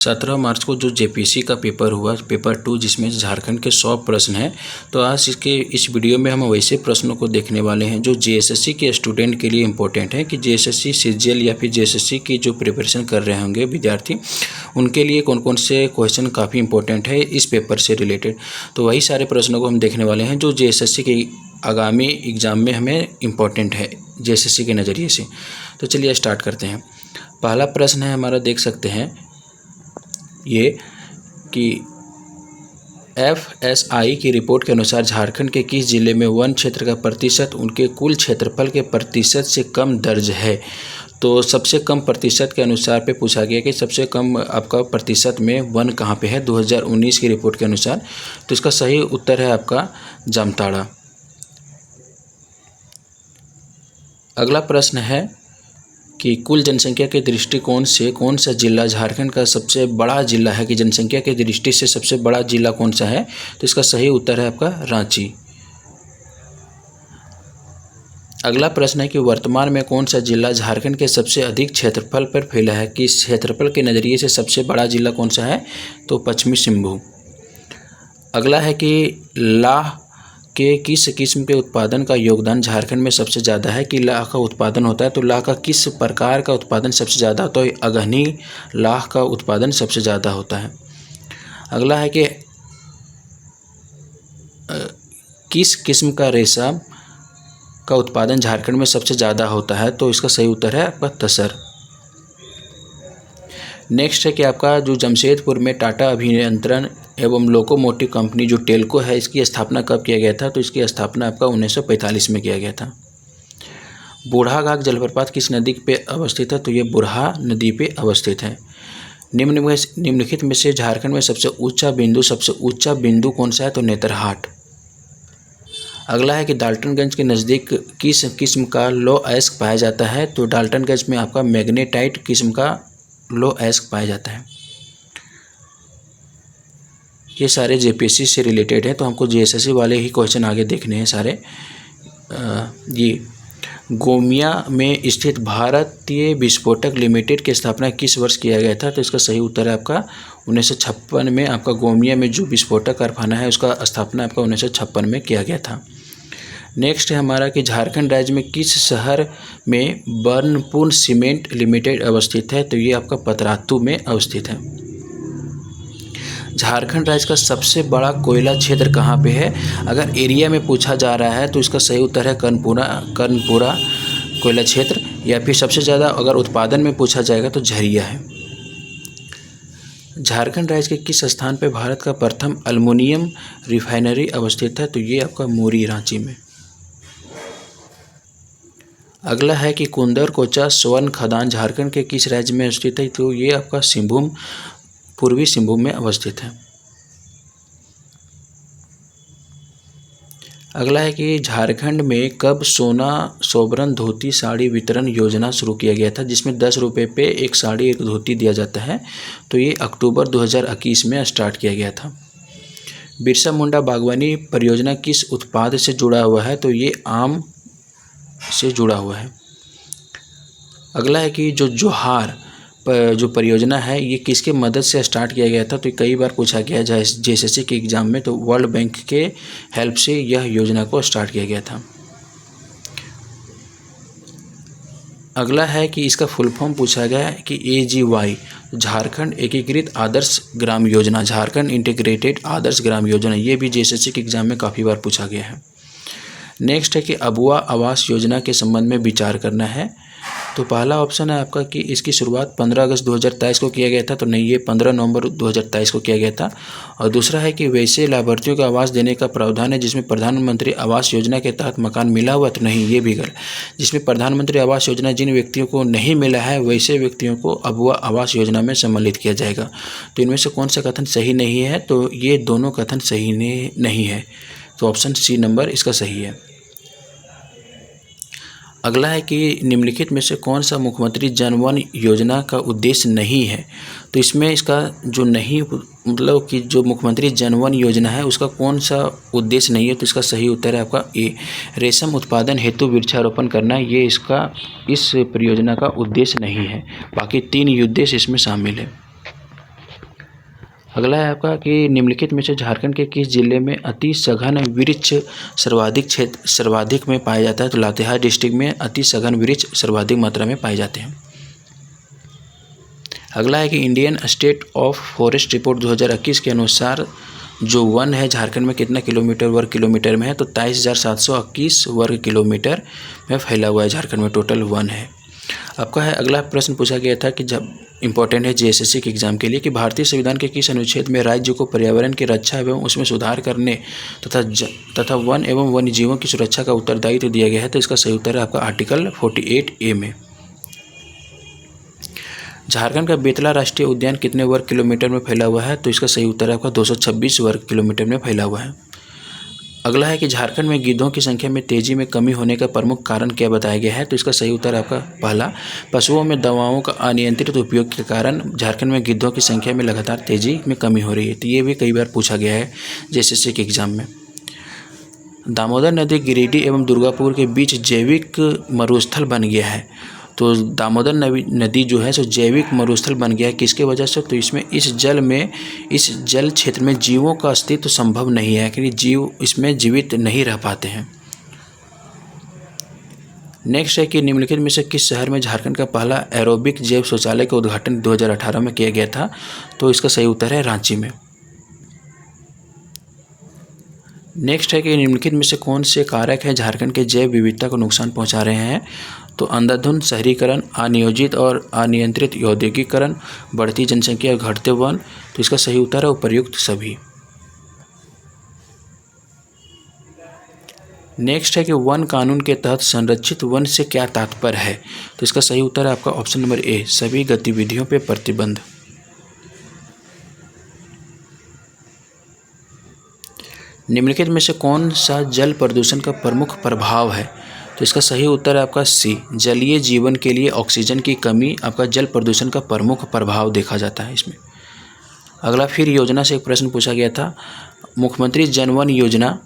17 मार्च को जो जेपीसी का पेपर हुआ, पेपर 2, जिसमें झारखंड के 100 प्रश्न हैं। तो आज इस वीडियो में हम वैसे प्रश्नों को देखने वाले हैं जो जेएसएससी के स्टूडेंट के लिए इम्पोर्टेंट है कि जेएसएससी सीजीएल या फिर जेएसएससी की जो प्रिपरेशन कर रहे होंगे विद्यार्थी, उनके लिए कौन कौन से क्वेश्चन काफ़ी इंपॉर्टेंट है इस पेपर से रिलेटेड। तो वही सारे प्रश्नों को हम देखने वाले हैं जो जेएसएससी के आगामी एग्ज़ाम में हमें इम्पोर्टेंट है जेएसएससी के नज़रिए से। तो चलिए स्टार्ट करते हैं। पहला प्रश्न है हमारा, देख सकते हैं ये कि एफएसआई की रिपोर्ट के अनुसार झारखंड के किस जिले में वन क्षेत्र का प्रतिशत उनके कुल क्षेत्रफल के प्रतिशत से कम दर्ज है। तो सबसे कम प्रतिशत के अनुसार पे पूछा गया कि सबसे कम आपका प्रतिशत में वन कहाँ पे है 2019 की रिपोर्ट के अनुसार। तो इसका सही उत्तर है आपका जामताड़ा। अगला प्रश्न है कि कुल जनसंख्या के दृष्टिकोण से कौन सा जिला झारखंड का सबसे बड़ा जिला है, कि जनसंख्या के दृष्टि से सबसे बड़ा जिला कौन सा है। तो इसका सही उत्तर है आपका रांची। अगला प्रश्न है कि वर्तमान में कौन सा जिला झारखंड के सबसे अधिक क्षेत्रफल पर फैला है, कि क्षेत्रफल के नज़रिए से सबसे बड़ा जिला कौन सा है। तो पश्चिमी सिंहभूम। अगला है कि लाह के किस किस्म के उत्पादन का योगदान झारखंड में सबसे ज़्यादा है, कि लाह का उत्पादन होता है तो लाह का किस प्रकार का उत्पादन सबसे ज़्यादा होता है। तो अगहनी लाह का उत्पादन सबसे ज़्यादा होता है। अगला है कि किस किस्म का रेशम का उत्पादन झारखंड में सबसे ज़्यादा होता है। तो इसका सही उत्तर है आपका तसर। नेक्स्ट है कि आपका जो जमशेदपुर में टाटा अभियंत्रण एवं लोकोमोटिव कंपनी जो टेल्को है, इसकी स्थापना कब किया गया था। तो इसकी स्थापना आपका 1945 में किया गया था। बूढ़ाघाट जलप्रपात किस नदी पे अवस्थित है। तो ये बुरहा नदी पे अवस्थित है। निम्नलिखित में से झारखंड में सबसे ऊंचा बिंदु कौन सा है। तो नेतरहाट। अगला है कि डाल्टनगंज के नज़दीक किस किस्म का लौह अयस्क पाया जाता है। तो डाल्टनगंज में आपका मैग्नेटाइट किस्म का लौह अयस्क पाया जाता है। ये सारे जेपीएससी से रिलेटेड है, तो हमको जेएसएससी वाले ही क्वेश्चन आगे देखने हैं सारे। ये गोमिया में स्थित भारतीय विस्फोटक लिमिटेड की स्थापना किस वर्ष किया गया था। तो इसका सही उत्तर है आपका 1956 में। आपका गोमिया में जो विस्फोटक कारखाना है उसका स्थापना आपका 1956 में किया गया था। नेक्स्ट है हमारा कि झारखंड राज्य में किस शहर में बर्नपुर सीमेंट लिमिटेड अवस्थित है। तो ये आपका पतरातू में अवस्थित है। झारखंड राज्य का सबसे बड़ा कोयला क्षेत्र कहाँ पे है। अगर एरिया में पूछा जा रहा है तो इसका सही उत्तर है कर्णपुरा कोयला क्षेत्र, या फिर सबसे ज़्यादा अगर उत्पादन में पूछा जाएगा तो झरिया है। झारखंड राज्य के किस स्थान पे भारत का प्रथम एल्युमिनियम रिफाइनरी अवस्थित है। तो ये आपका मोरी रांची में। अगला है कि कुंदरकोचा स्वर्ण खदान झारखंड के किस राज्य में स्थित है। तो ये आपका पूर्वी सिंहभूम में अवस्थित है। अगला है कि झारखंड में कब सोना सोबरन धोती साड़ी वितरण योजना शुरू किया गया था, जिसमें 10 रुपये पे एक साड़ी एक धोती दिया जाता है। तो ये अक्टूबर 2021 में स्टार्ट किया गया था। बिरसा मुंडा बागवानी परियोजना किस उत्पाद से जुड़ा हुआ है। तो ये आम से जुड़ा हुआ है। अगला है कि जोहार जो परियोजना है ये किसके मदद से स्टार्ट किया गया था। तो कई बार पूछा गया जेएसएससी के एग्ज़ाम में, तो वर्ल्ड बैंक के हेल्प से यह योजना को स्टार्ट किया गया था। अगला है कि इसका फुल फॉर्म पूछा गया है कि AGY झारखंड एकीकृत आदर्श ग्राम योजना, झारखंड इंटीग्रेटेड आदर्श ग्राम योजना, ये भी जेएसएससी के एग्ज़ाम में काफ़ी बार पूछा गया है। नेक्स्ट है कि अबुआ आवास योजना के संबंध में विचार करना है। तो पहला ऑप्शन है आपका कि इसकी शुरुआत 15 अगस्त 2023 को किया गया था। तो नहीं, ये 15 नवंबर 2023 को किया गया था। और दूसरा है कि वैसे लाभार्थियों को आवास देने का प्रावधान है जिसमें प्रधानमंत्री आवास योजना के तहत मकान मिला हुआ। तो नहीं, ये भी गलत। जिसमें प्रधानमंत्री आवास योजना जिन व्यक्तियों को नहीं मिला है वैसे व्यक्तियों को अबुआ आवास योजना में सम्मिलित किया जाएगा। तो इनमें से कौन सा कथन सही नहीं है। तो ये दोनों कथन सही नहीं है। तो ऑप्शन सी नंबर इसका सही है। अगला है कि निम्नलिखित में से कौन सा मुख्यमंत्री जनवन योजना का उद्देश्य नहीं है। तो इसमें इसका जो नहीं मतलब कि जो मुख्यमंत्री जनवन योजना है उसका कौन सा उद्देश्य नहीं है। तो इसका सही उत्तर है आपका ए, रेशम उत्पादन हेतु वृक्षारोपण करना। ये इस परियोजना का उद्देश्य नहीं है। बाकी 3 उद्देश्य इसमें शामिल है। अगला है आपका कि निम्नलिखित में से झारखंड के किस जिले में अति सघन वृक्ष सर्वाधिक में पाया जाता है? तो लातेहार डिस्ट्रिक्ट में अति सघन वृक्ष सर्वाधिक मात्रा में पाए जाते हैं। अगला है कि Indian state of forest report 2021 के अनुसार जो वन है झारखंड में कितना वर्ग किलोमीटर में है? तो 23,721 वर्ग किलोमीटर में फैला हुआ है झारखंड में टोटल वन है। आपका है अगला प्रश्न पूछा गया था कि जब इंपॉर्टेंट है जीएसएससी के एग्जाम के लिए कि भारतीय संविधान के किस अनुच्छेद में राज्य को पर्यावरण की रक्षा एवं उसमें सुधार करने तथा वन एवं वन्य जीवों की सुरक्षा का उत्तरदायित्व दिया गया है? तो इसका सही उत्तर है आपका आर्टिकल 48A में। झारखंड का बेतला राष्ट्रीय उद्यान कितने वर्ग किलोमीटर में फैला हुआ है? तो इसका सही उत्तर है आपका 226 वर्ग किलोमीटर में फैला हुआ है। अगला है कि झारखंड में गिद्धों की संख्या में तेजी में कमी होने का प्रमुख कारण क्या बताया गया है? तो इसका सही उत्तर है आपका पहला, पशुओं में दवाओं का अनियंत्रित उपयोग के कारण झारखंड में गिद्धों की संख्या में लगातार तेजी में कमी हो रही है। तो ये भी कई बार पूछा गया है जेएसएससी के एग्जाम में। दामोदर नदी गिरिडीह एवं दुर्गापुर के बीच जैविक मरुस्थल बन गया है। तो दामोदर नदी जो है सो जैविक मरुस्थल बन गया है किसके वजह से? तो इसमें इस जल क्षेत्र में जीवों का अस्तित्व संभव नहीं है क्योंकि जीव इसमें जीवित नहीं रह पाते हैं। नेक्स्ट है कि निम्नलिखित में से किस शहर में झारखंड का पहला एरोबिक जैव शौचालय का उद्घाटन 2018 में किया गया था? तो इसका सही उत्तर है रांची में। नेक्स्ट है कि निम्नलिखित में से कौन से कारक है झारखंड के जैव विविधता को नुकसान पहुंचा रहे हैं? तो अंधाधुंध शहरीकरण, अनियोजित और अनियंत्रित औद्योगिकरण, बढ़ती जनसंख्या, घटते वन। तो इसका सही उत्तर है उपर्युक्त सभी। नेक्स्ट है कि वन कानून के तहत संरक्षित वन से क्या तात्पर्य है? तो इसका सही उत्तर है आपका ऑप्शन नंबर ए, सभी गतिविधियों पर प्रतिबंध। निम्नलिखित में से कौन सा जल प्रदूषण का प्रमुख प्रभाव है? तो इसका सही उत्तर है आपका सी, जलीय जीवन के लिए ऑक्सीजन की कमी आपका जल प्रदूषण का प्रमुख प्रभाव देखा जाता है इसमें। अगला फिर योजना से एक प्रश्न पूछा गया था, मुख्यमंत्री जनवन योजना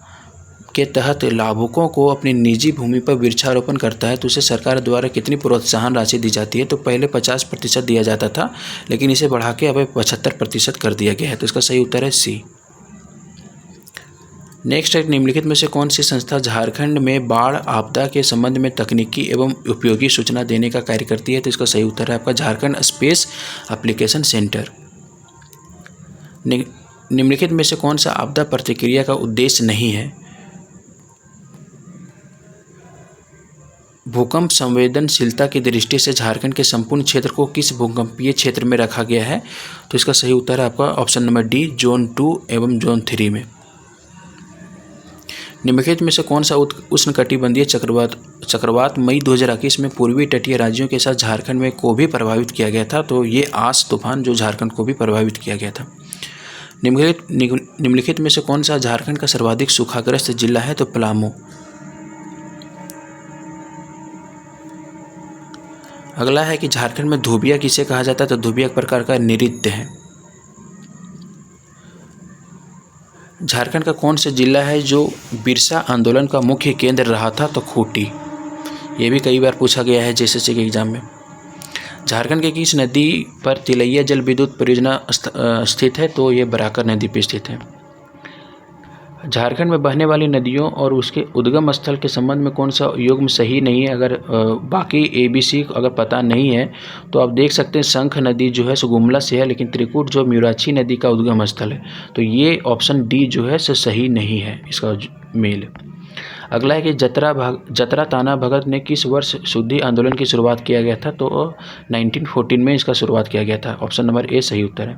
के तहत लाभुकों को अपनी निजी भूमि पर वृक्षारोपण करता है तो उसे सरकार द्वारा कितनी प्रोत्साहन राशि दी जाती है? तो पहले 50% दिया जाता था लेकिन इसे बढ़ा के अब 75% कर दिया गया है। तो इसका सही उत्तर है सी। नेक्स्ट है निम्नलिखित में से कौन सी संस्था झारखंड में बाढ़ आपदा के संबंध में तकनीकी एवं उपयोगी सूचना देने का कार्य करती है? तो इसका सही उत्तर है आपका झारखंड स्पेस एप्लीकेशन सेंटर। निम्नलिखित में से कौन सा आपदा प्रतिक्रिया का उद्देश्य नहीं है? भूकंप संवेदनशीलता की दृष्टि से झारखंड के संपूर्ण क्षेत्र को किस भूकंपीय क्षेत्र में रखा गया है? तो इसका सही उत्तर है आपका ऑप्शन नंबर डी, जोन 2 एवं जोन 3 में। निम्नलिखित में से कौन सा उष्णकटिबंधीय चक्रवात मई 2021 में पूर्वी तटीय राज्यों के साथ झारखंड में को भी प्रभावित किया गया था? तो ये आस तूफान जो झारखंड को भी प्रभावित किया गया था। निम्नलिखित में से कौन सा झारखंड का सर्वाधिक सूखाग्रस्त जिला है? तो पलामू। अगला है कि झारखंड में धोबिया किसे कहा जाता है? तो धोबिया एक प्रकार का नृत्य है। झारखंड का कौन सा जिला है जो बिरसा आंदोलन का मुख्य केंद्र रहा था? तो खूंटी। ये भी कई बार पूछा गया है जेएसएससी के एग्जाम में। झारखंड के किस नदी पर तिलैया जल विद्युत परियोजना स्थित है? तो ये बराकर नदी पर स्थित है। झारखंड में बहने वाली नदियों और उसके उद्गम स्थल के संबंध में कौन सा युग्म सही नहीं है? अगर बाकी ABC अगर पता नहीं है तो आप देख सकते हैं शंख नदी जो है सो गुमला से है लेकिन त्रिकुट जो म्यूराछी नदी का उद्गम स्थल है। तो ये ऑप्शन डी जो है सो सही नहीं है इसका मेल। अगला है कि जतरा ताना भगत ने किस वर्ष शुद्धि आंदोलन की शुरुआत किया गया था? तो 1914 में इसका शुरुआत किया गया था। ऑप्शन नंबर ए सही उत्तर है।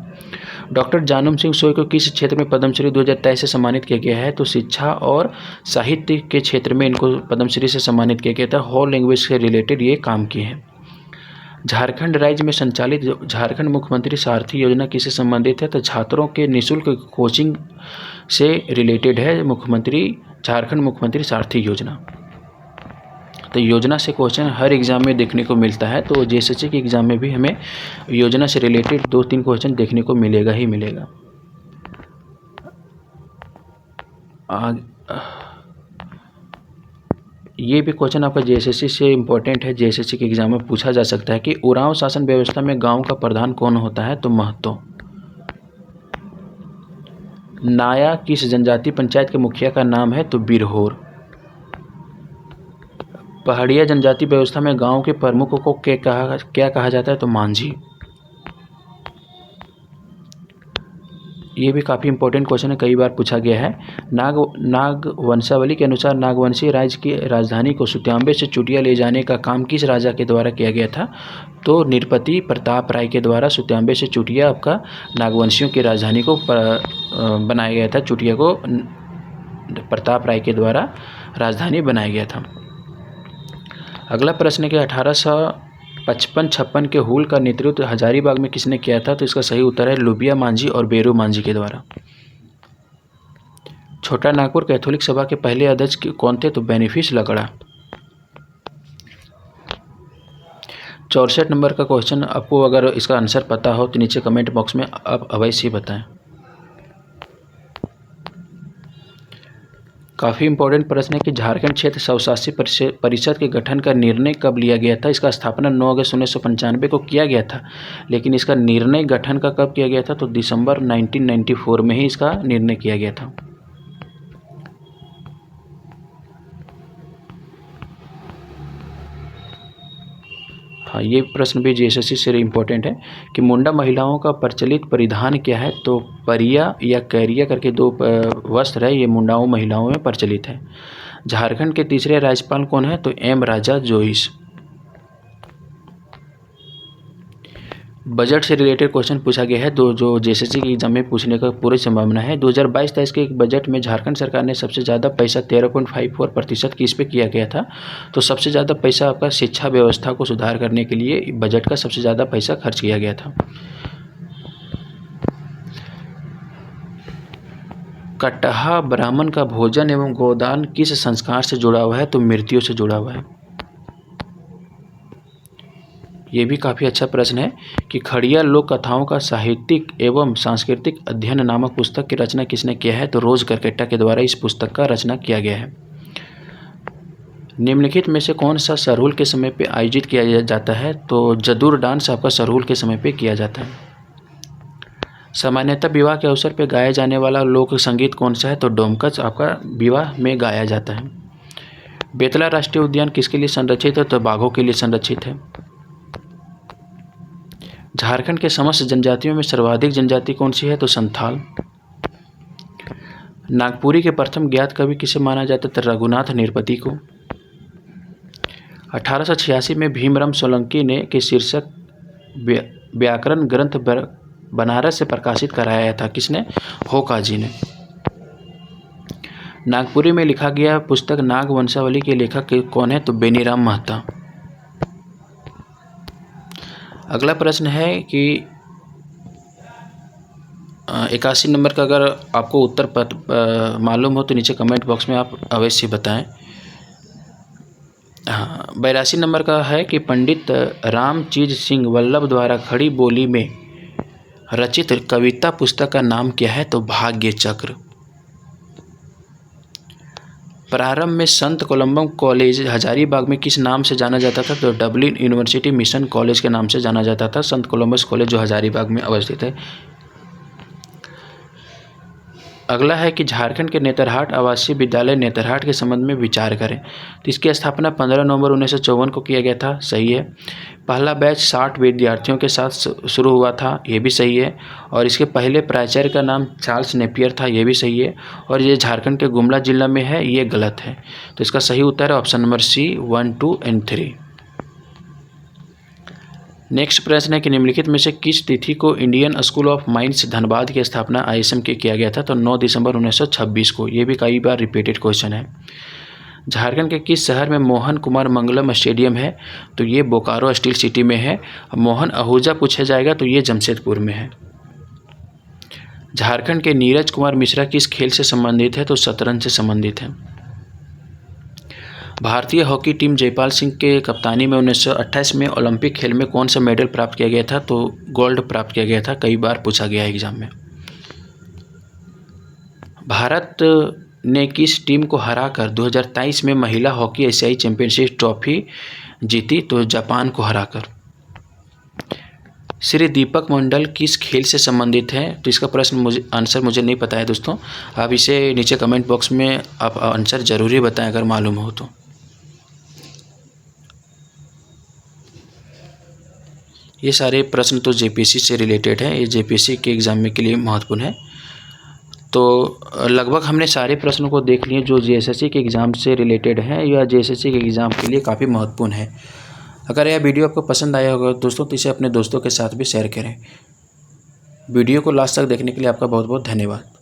डॉक्टर जानम सिंह सोई को किस क्षेत्र में पद्मश्री 2023 से सम्मानित किया गया है? तो शिक्षा और साहित्य के क्षेत्र में इनको पद्मश्री से सम्मानित किया गया था। होल लैंग्वेज से रिलेटेड ये काम किए हैं। झारखंड राज्य में संचालित झारखंड मुख्यमंत्री सारथी योजना किससे संबंधित है? तो छात्रों के निःशुल्क कोचिंग से रिलेटेड है झारखंड मुख्यमंत्री सारथी योजना। तो योजना से क्वेश्चन हर एग्जाम में देखने को मिलता है, तो जेएसएससी के एग्जाम में भी हमें योजना से रिलेटेड 2-3 क्वेश्चन देखने को मिलेगा ही मिलेगा। ये भी क्वेश्चन आपका जेएसएससी से इम्पोर्टेंट है, जेएसएससी के एग्जाम में पूछा जा सकता है कि उरांव शासन व्यवस्था में गांव का प्रधान कौन होता है? तो महतो। नाया किस जनजाति पंचायत के मुखिया का नाम है? तो बिरहोर। पहाड़िया जनजाति व्यवस्था में गांव के प्रमुख को क्या कहा जाता है? तो मांझी। ये भी काफ़ी इंपॉर्टेंट क्वेश्चन है, कई बार पूछा गया है। नाग वंशावली के अनुसार नागवंशी राज्य की राजधानी को सुत्यांबे से चुटिया ले जाने का काम किस राजा के द्वारा किया गया था? तो नृपति प्रताप राय के द्वारा सुत्यांबे से चुटिया आपका नागवंशियों की राजधानी को बनाया गया था। चुटिया को प्रताप राय के द्वारा राजधानी बनाया गया था। अगला प्रश्न है कि 1855-56 के हुल का नेतृत्व हजारीबाग में किसने किया था? तो इसका सही उत्तर है लुबिया मांझी और बेरू मांझी के द्वारा। छोटा नागपुर कैथोलिक सभा के पहले अध्यक्ष कौन थे? तो बेनिफिस लकड़ा। 64 नंबर का क्वेश्चन, आपको अगर इसका आंसर पता हो तो नीचे कमेंट बॉक्स में आप अवश्य बताएं। काफ़ी इंपॉर्टेंट प्रश्न है कि झारखंड क्षेत्र स्वशासी परिषद के गठन का निर्णय कब लिया गया था? इसका स्थापना 9 अगस्त 1995 को किया गया था, लेकिन इसका निर्णय गठन का कब किया गया था? तो दिसंबर 1994 में ही इसका निर्णय किया गया था। हाँ, ये प्रश्न भी जीएसएससी से इम्पोर्टेंट है कि मुंडा महिलाओं का प्रचलित परिधान क्या है? तो परिया या कैरिया करके दो वस्त्र है, ये मुंडाओं महिलाओं में प्रचलित है। झारखंड के तीसरे राज्यपाल कौन है? तो एम राजा जोइस। बजट से रिलेटेड क्वेश्चन पूछा गया है, जो जेएसएससी की एग्जाम में पूछने का पूरी संभावना है। 2022-23 के बजट में झारखंड सरकार ने सबसे ज़्यादा पैसा 13.54% किस पे किया गया था? तो सबसे ज़्यादा पैसा आपका शिक्षा व्यवस्था को सुधार करने के लिए बजट का सबसे ज़्यादा पैसा खर्च किया गया था। कटहा ब्राह्मण का भोजन एवं गोदान किस संस्कार से जुड़ा हुआ है? तो मृत्यु से जुड़ा हुआ है। ये भी काफ़ी अच्छा प्रश्न है कि खड़िया लोक कथाओं का साहित्यिक एवं सांस्कृतिक अध्ययन नामक पुस्तक की रचना किसने किया है? तो रोज करकेटा के द्वारा इस पुस्तक का रचना किया गया है। निम्नलिखित में से कौन सा सरहुल के समय पे आयोजित किया जाता है? तो जदुर डांस आपका सरहुल के समय पे किया जाता है। सामान्यतः विवाह के अवसर पर गाया जाने वाला लोक संगीत कौन सा है? तो डोमकच आपका विवाह में गाया जाता है। बेतला राष्ट्रीय उद्यान किसके लिए संरक्षित है? तो बाघों के लिए संरक्षित है। झारखंड के समस्त जनजातियों में सर्वाधिक जनजाति कौन सी है? तो संथाल। नागपुरी के प्रथम ज्ञात कवि किसे माना जाता है? रघुनाथ नृपति को। 1886 में भीमराव सोलंकी ने के शीर्षक व्याकरण ग्रंथ बनारस से प्रकाशित कराया था। किसने? होका जी ने। नागपुरी में लिखा गया पुस्तक नाग वंशावली के लेखक कौन है? तो बेनीराम महता। अगला प्रश्न है कि 81 नंबर का अगर आपको उत्तर मालूम हो तो नीचे कमेंट बॉक्स में आप अवश्य बताएं। हाँ, 82 नंबर का है कि पंडित रामचीज सिंह वल्लभ द्वारा खड़ी बोली में रचित कविता पुस्तक का नाम क्या है? तो भाग्य चक्र। प्रारंभ में संत कोलंबम कॉलेज हजारीबाग में किस नाम से जाना जाता था? तो डबलिन यूनिवर्सिटी मिशन कॉलेज के नाम से जाना जाता था। संत कोलंबस कॉलेज जो हजारीबाग में अवस्थित है। अगला है कि झारखंड के नेतरहाट आवासीय विद्यालय नेतरहाट के संबंध में विचार करें। तो इसकी स्थापना 15 नवंबर 1954 को किया गया था। सही है। पहला बैच 60 विद्यार्थियों के साथ शुरू हुआ था। ये भी सही है। और इसके पहले प्राचार्य का नाम चार्ल्स नेपियर था। ये भी सही है। और ये झारखंड के गुमला जिला में है। ये गलत है। तो इसका सही उत्तर है ऑप्शन नंबर सी 1, 2 और 3। नेक्स्ट प्रश्न है कि निम्नलिखित में से किस तिथि को Indian school of mines Dhanbad की स्थापना ISM के किया गया था? तो 9 दिसंबर 1926 को। ये भी कई बार रिपीटेड क्वेश्चन है। झारखंड के किस शहर में मोहन कुमार मंगलम स्टेडियम है? तो ये बोकारो स्टील सिटी में है। मोहन आहूजा पूछा जाएगा तो ये जमशेदपुर में है। झारखंड के नीरज कुमार मिश्रा किस खेल से संबंधित है? तो शतरंज से संबंधित है। भारतीय हॉकी टीम जयपाल सिंह के कप्तानी में 1928 में ओलंपिक खेल में कौन सा मेडल प्राप्त किया गया था? तो गोल्ड प्राप्त किया गया था। कई बार पूछा गया है एग्जाम में। भारत ने किस टीम को हराकर 2023 में महिला हॉकी एशियाई चैंपियनशिप ट्रॉफी जीती? तो जापान को हराकर। श्री दीपक मंडल किस खेल से संबंधित है? तो इसका आंसर मुझे नहीं पता है दोस्तों। आप इसे नीचे कमेंट बॉक्स में आप आंसर ज़रूर ही बताएं अगर मालूम हो तो। ये सारे प्रश्न तो जेपीएससी से रिलेटेड है, ये जेपीएससी के एग्ज़ाम में के लिए महत्वपूर्ण है। तो लगभग हमने सारे प्रश्नों को देख लिए जो जेएसएससी के एग्ज़ाम से रिलेटेड है या जेएसएससी के एग्ज़ाम के लिए काफ़ी महत्वपूर्ण है। अगर यह वीडियो आपको पसंद आया होगा दोस्तों तो इसे अपने दोस्तों के साथ भी शेयर करें। वीडियो को लास्ट तक देखने के लिए आपका बहुत बहुत धन्यवाद।